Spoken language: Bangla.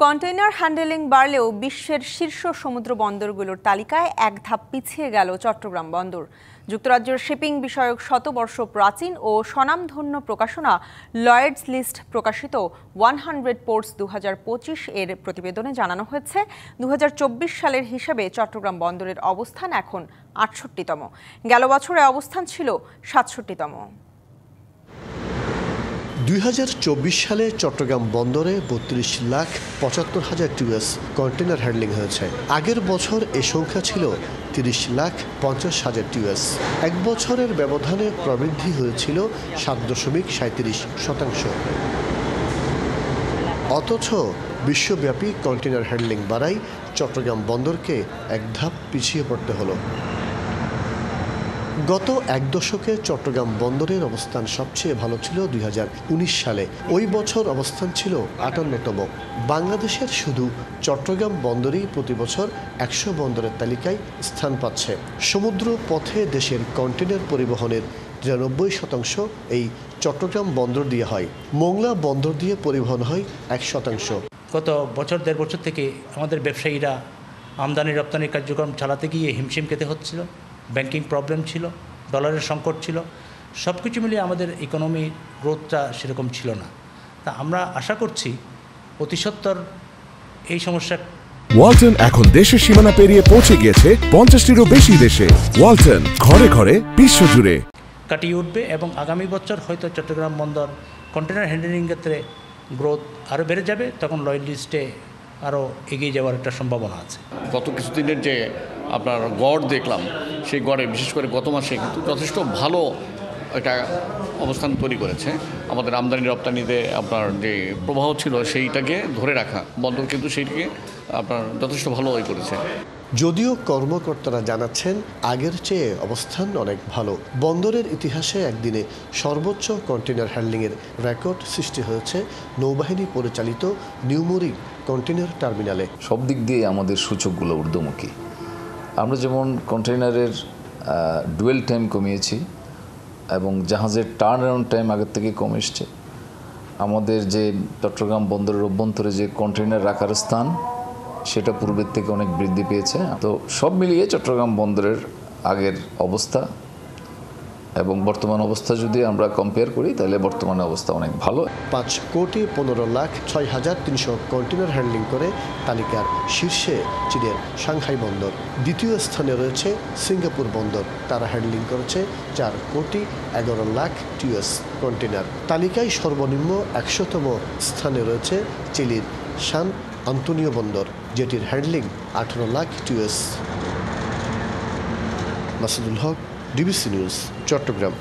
কন্টেইনার হ্যান্ডেলিং বাড়লেও বিশ্বের শীর্ষ সমুদ্র বন্দরগুলোর তালিকায় এক ধাপ পিছিয়ে গেল চট্টগ্রাম বন্দর। যুক্তরাজ্যের শিপিং বিষয়ক শতবর্ষ প্রাচীন ও স্বনামধন্য প্রকাশনা লয়েডস লিস্ট প্রকাশিত 100 পোর্টস 2025 এর প্রতিবেদনে জানানো হয়েছে 2024 সালের হিসাবে চট্টগ্রাম বন্দরের অবস্থান এখন 68তম। গেল বছরে অবস্থান ছিল 67তম। 2024 সালে চট্টগ্রাম বন্দরে 32,75,000 টিউএস কন্টেইনার হ্যান্ডলিং হয়েছে। আগের বছর এই সংখ্যা ছিল 30,50,000 টিউএস। এক বছরের ব্যবধানে প্রবৃদ্ধি হয়েছিল 7.37%। অথচ বিশ্বব্যাপী কন্টেইনার হ্যান্ডলিং বাড়ায় চট্টগ্রাম বন্দরকে এক ধাপ পিছিয়ে পড়তে হলো। গত এক দশকে চট্টগ্রাম বন্দরের অবস্থান সবচেয়ে ভালো ছিল 2019 সালে। ওই বছর অবস্থান ছিল 58তম। বাংলাদেশের শুধু চট্টগ্রাম বন্দরই প্রতি বছর 100 বন্দরের তালিকায় স্থান পাচ্ছে। সমুদ্র পথে দেশের কন্টেইনার পরিবহনের 93% এই চট্টগ্রাম বন্দর দিয়ে হয়। মোংলা বন্দর দিয়ে পরিবহন হয় 1%। গত বছর দেড় বছর থেকে আমাদের ব্যবসায়ীরা আমদানি রপ্তানি কার্যক্রম চালাতে গিয়ে হিমশিম খেতে হচ্ছিল। ব্যাংকিং প্রবলেম ছিল, ডলারের সংকট ছিল, সব কিছু মিলিয়ে আমাদের ইকোনমি গ্রোথটা সেরকম ছিল না। তা আমরা আশা করছি অতি সত্বর এই সমস্যা। ওয়ালটন এখন দেশের সীমানা পেরিয়ে পৌঁছে গিয়েছে 50টিরও বেশি দেশে। ওয়ালটন, ঘরে ঘরে বিশ্বজুড়ে। কাটিয়ে উঠবে এবং আগামী বছর হয়তো চট্টগ্রাম বন্দর কন্টেইনার হ্যান্ডলিং ক্ষেত্রে গ্রোথ আরও বেড়ে যাবে, তখন লয়েড লিস্টে আরও এগিয়ে যাওয়ার একটা সম্ভাবনা আছে। গত কিছুদিনের যে আপনার গড় দেখলাম, সেই গড়ে বিশেষ করে গত মাসে কিন্তু যথেষ্ট ভালো একটা অবস্থান তৈরি করেছে। আমাদের আমদানি রপ্তানিতে আপনার যে প্রবাহ ছিল সেইটাকে ধরে রাখা বন্দর কিন্তু সেইটাকে আপনার যথেষ্ট ভালো করেছে। যদিও কর্মকর্তারা জানাচ্ছেন আগের চেয়ে অবস্থান অনেক ভালো। বন্দরের ইতিহাসে একদিনে সর্বোচ্চ কন্টেইনার হ্যান্ডলিংয়ের রেকর্ড সৃষ্টি হয়েছে নৌবাহিনী পরিচালিত নিউমরিক কন্টেইনার টার্মিনালে। সব দিক দিয়ে আমাদের সূচকগুলো ঊর্ধ্বমুখী। আমরা যেমন কন্টেইনারের ডুয়েল টাইম কমিয়েছি এবং জাহাজের টার্ন অ্যারাউন্ড টাইম আগের থেকে কমে এসছে। আমাদের যে চট্টগ্রাম বন্দরের অভ্যন্তরে যে কন্টেইনার রাখার স্থান, সেটা পূর্বের থেকে অনেক বৃদ্ধি পেয়েছে। তো সব মিলিয়ে চট্টগ্রাম বন্দরের আগের অবস্থা এবং বর্তমান অবস্থা যদি আমরা কম্পেয়ার করি, তাহলে বর্তমানে অবস্থা অনেক ভালো। 5,15,06,300 কন্টেইনার হ্যান্ডলিং করে তালিকার শীর্ষে চীনের সাংহাই বন্দর। দ্বিতীয় স্থানে রয়েছে সিঙ্গাপুর বন্দর, তারা হ্যান্ডলিং করেছে 4,11,00,000 টিউএস কন্টেইনার। তালিকায় সর্বনিম্ন 100তম স্থানে রয়েছে চিলির সান আন্তোনিও বন্দর, যেটির হ্যান্ডলিং 18,00,000 টিউএস। মাসুদুল হক, ডিবিসি নিউজ, চট্টগ্রাম।